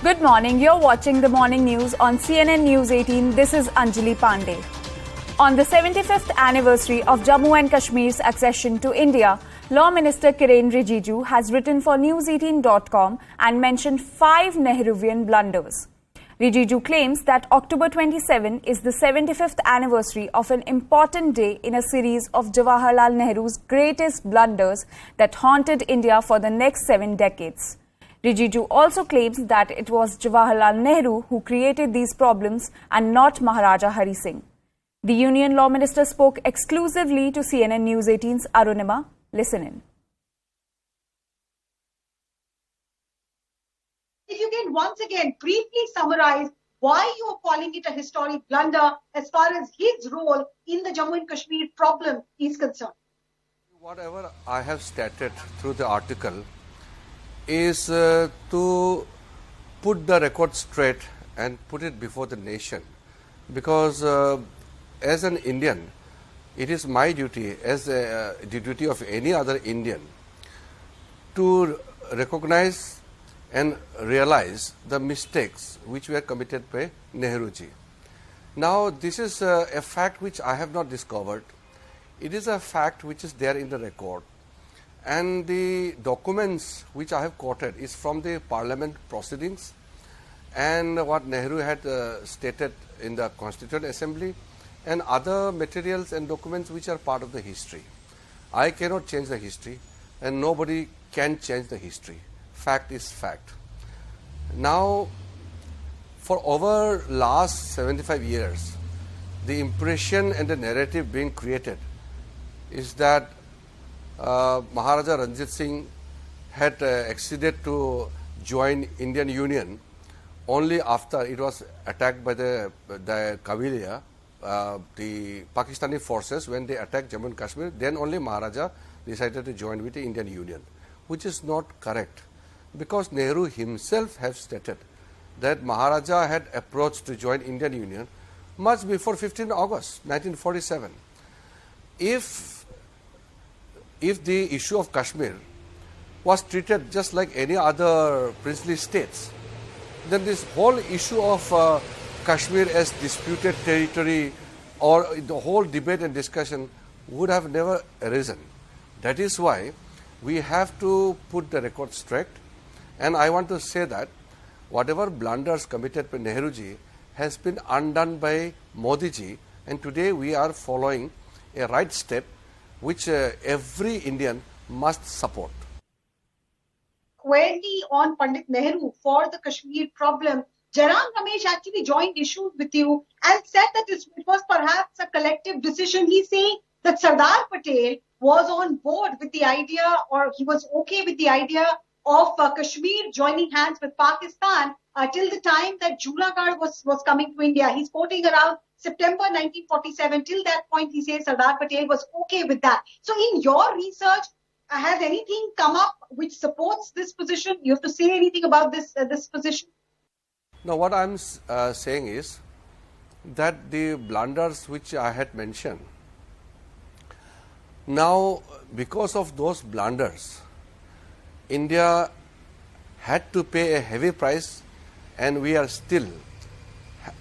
Good morning. You're watching the morning news on CNN News 18. This is Anjali Pandey. On the 75th anniversary of Jammu and Kashmir's accession to India, Law Minister Kiren Rijiju has written for News18.com and mentioned 5 Nehruvian blunders. Rijiju claims that October 27 is the 75th anniversary of an important day in a series of Jawaharlal Nehru's greatest blunders that haunted India for the next 7 decades. Rijiju also claims that it was Jawaharlal Nehru who created these problems and not Maharaja Hari Singh. The Union Law Minister spoke exclusively to CNN News 18's Arunima. Listen in. If you can once again briefly summarize why you are calling it a historic blunder as far as his role in the Jammu and Kashmir problem is concerned. Whatever I have stated through the article is to put the record straight and put it before the nation, because as an Indian, it is my duty, as the duty of any other Indian, to recognize and realize the mistakes which were committed by Nehruji. Now, this is a fact which I have not discovered. It is a fact which is there in the record. And the documents which I have quoted is from the parliament proceedings and what Nehru had stated in the Constituent Assembly and other materials and documents which are part of the history. I cannot change the history and nobody can change the history. Fact is fact. Now, for over last 75 years, the impression and the narrative being created is that Maharaja Ranjit Singh had acceded to join Indian Union only after it was attacked by the Kabylia, the Pakistani forces. When they attacked Jammu and Kashmir, then only Maharaja decided to join with the Indian Union, which is not correct, because Nehru himself have stated that Maharaja had approached to join Indian Union much before 15 August 1947. If the issue of Kashmir was treated just like any other princely states, then this whole issue of Kashmir as disputed territory or the whole debate and discussion would have never arisen. That is why we have to put the record straight, and I want to say that whatever blunders committed by Nehruji has been undone by Modiji, and today we are following a right step which every Indian must support. Squarely on Pandit Nehru for the Kashmir problem, Jairam Ramesh actually joined issues with you and said that it was perhaps a collective decision. He's saying that Sardar Patel was on board with the idea, or he was okay with the idea of Kashmir joining hands with Pakistan till the time that Julagarh was coming to India. He's quoting around September 1947. Till that point, he says Sardar Patel was okay with that. So in your research, has anything come up which supports this position? You have to say anything about this position? Now, what I'm saying is that the blunders which I had mentioned, now because of those blunders, India had to pay a heavy price, and we are still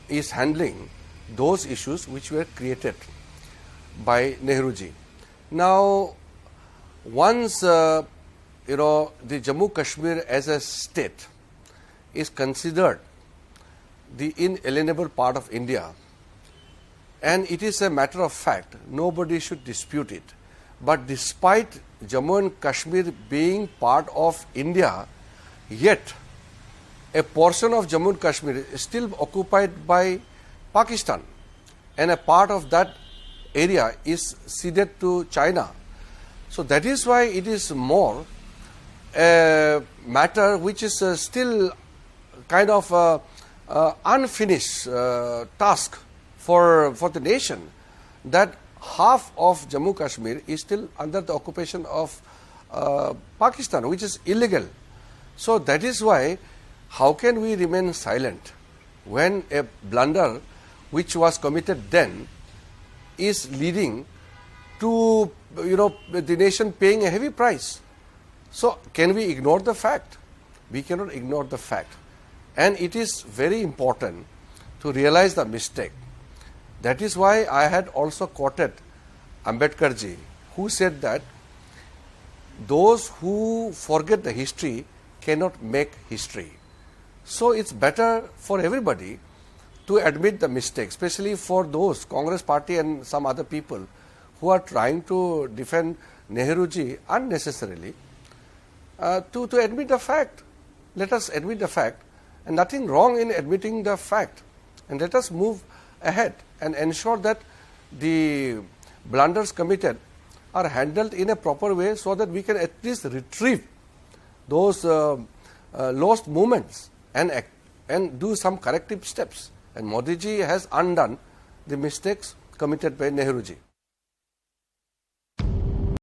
is handling those issues which were created by Nehruji. Now, once the Jammu Kashmir as a state is considered the inalienable part of India, and it is a matter of fact, nobody should dispute it. But despite Jammu and Kashmir being part of India, yet a portion of Jammu and Kashmir is still occupied by Pakistan, and a part of that area is ceded to China. So that is why it is more a matter which is still kind of unfinished task for the nation, that half of Jammu Kashmir is still under the occupation of Pakistan, which is illegal. So that is why, how can we remain silent when a blunder which was committed then is leading to the nation paying a heavy price? So can we ignore the fact? We cannot ignore the fact. and it is very important to realize the mistake. That is why I had also quoted Ambedkarji, who said that those who forget the history cannot make history. So it's better for everybody to admit the mistake, especially for those Congress party and some other people who are trying to defend Nehruji unnecessarily, to admit the fact. Let us admit the fact, and nothing wrong in admitting the fact, and let us move ahead and ensure that the blunders committed are handled in a proper way so that we can at least retrieve those lost moments and do some corrective steps. And Modi ji has undone the mistakes committed by Nehruji.